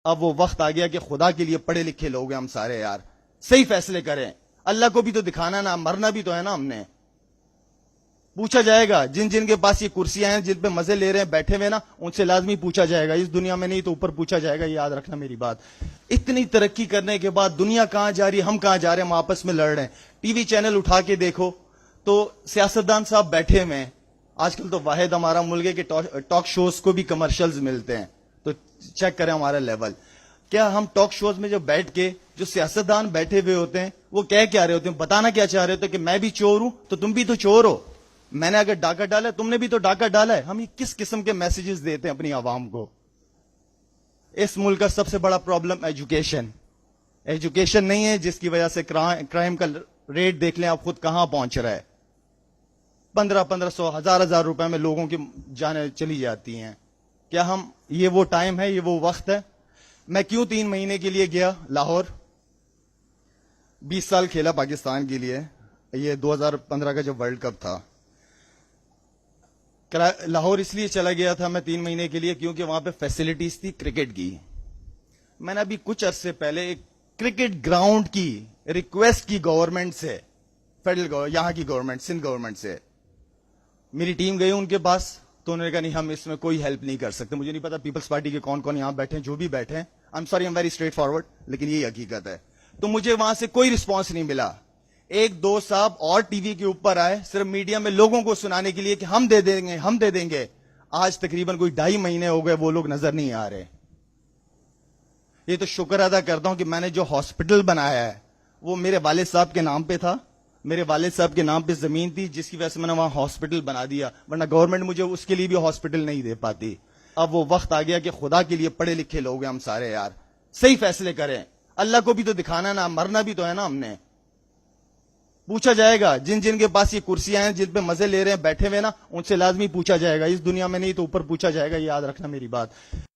اب وہ وقت آ گیا کہ خدا کے لیے پڑھے لکھے لوگ ہیں ہم سارے یار، صحیح فیصلے کریں. اللہ کو بھی تو دکھانا نا، مرنا بھی تو ہے نا. ہم نے پوچھا جائے گا جن جن کے پاس یہ کرسیاں ہیں، جن پہ مزے لے رہے ہیں بیٹھے ہوئے نا، ان سے لازمی پوچھا جائے گا. اس دنیا میں نہیں تو اوپر پوچھا جائے گا. یاد رکھنا میری بات. اتنی ترقی کرنے کے بعد دنیا کہاں جا رہی ہے، ہم کہاں جا رہے ہیں، ہم آپس میں لڑ رہے ہیں. ٹی وی چینل اٹھا کے دیکھو تو سیاستدان صاحب بیٹھے ہوئے ہیں. آج کل تو واحد ہمارا ملک ہے کہ ٹاک شوز کو بھی کمرشلز ملتے ہیں. تو چیک کریں ہمارا لیول. کیا ہم ٹاک شوز میں جو بیٹھ کے جو سیاستدان بیٹھے ہوئے ہوتے ہیں وہ کیا رہے ہوتے ہیں، بتانا کیا چاہ رہے ہوتے ہیں کہ میں بھی چور ہوں تو تم بھی تو چور ہو، میں نے اگر ڈاکہ ڈالا ہے تم نے بھی تو ڈاکہ ڈالا ہے. ہم یہ کس قسم کے میسیجز دیتے ہیں اپنی عوام کو؟ اس ملک کا سب سے بڑا پرابلم ایجوکیشن نہیں ہے، جس کی وجہ سے کرائم کا ریٹ دیکھ لیں آپ خود کہاں پہنچ رہا ہے. 1500 1000 روپے میں لوگوں کی جانیں چلی جاتی ہیں. کیا ہم یہ وہ ٹائم ہے، یہ وہ وقت ہے؟ میں کیوں 3 مہینے کے لیے گیا لاہور؟ 20 سال کھیلا پاکستان کے لیے. یہ 2015 کا جو ورلڈ کپ تھا، لاہور اس لیے چلا گیا تھا میں 3 مہینے کے لیے کیونکہ وہاں پہ فیسلٹیز تھی کرکٹ کی. میں نے ابھی کچھ عرصے پہلے ایک کرکٹ گراؤنڈ کی ریکویسٹ کی گورنمنٹ سے، فیڈرل یہاں کی گورنمنٹ، سندھ گورنمنٹ سے. میری ٹیم گئی ان کے پاس تو انہوں نے کہا نہیں ہم اس میں کوئی ہیلپ نہیں کر سکتے. مجھے نہیں پتا پیپلز پارٹی کے کون کون یہاں بیٹھے ہیں، جو بھی بیٹھے ہیں I am sorry, I am very straight forward, لیکن یہی حقیقت ہے. تو مجھے وہاں سے کوئی رسپانس نہیں ملا. 1-2 صاحب اور ٹی وی کے اوپر آئے صرف میڈیا میں لوگوں کو سنانے کے لیے کہ ہم دے دیں گے. آج تقریباً کوئی 2.5 مہینے ہو گئے وہ لوگ نظر نہیں آ رہے. یہ تو شکر ادا کرتا ہوں کہ میں نے جو ہاسپٹل بنایا ہے وہ میرے والد صاحب کے نام پہ تھا. میرے والد صاحب کے نام پہ زمین تھی جس کی وجہ سے میں نے وہاں ہاسپٹل بنا دیا، ورنہ گورنمنٹ مجھے اس کے لیے بھی ہاسپٹل نہیں دے پاتی. اب وہ وقت آ گیا کہ خدا کے لیے پڑھے لکھے لوگ ہیں ہم سارے یار، صحیح فیصلے کریں. اللہ کو بھی تو دکھانا نا، مرنا بھی تو ہے نا. ہم نے پوچھا جائے گا جن جن کے پاس یہ کرسیاں ہیں، جن پہ مزے لے رہے ہیں بیٹھے ہوئے نا، ان سے لازمی پوچھا جائے گا. اس دنیا میں نہیں تو اوپر پوچھا جائے گا. یاد رکھنا میری بات.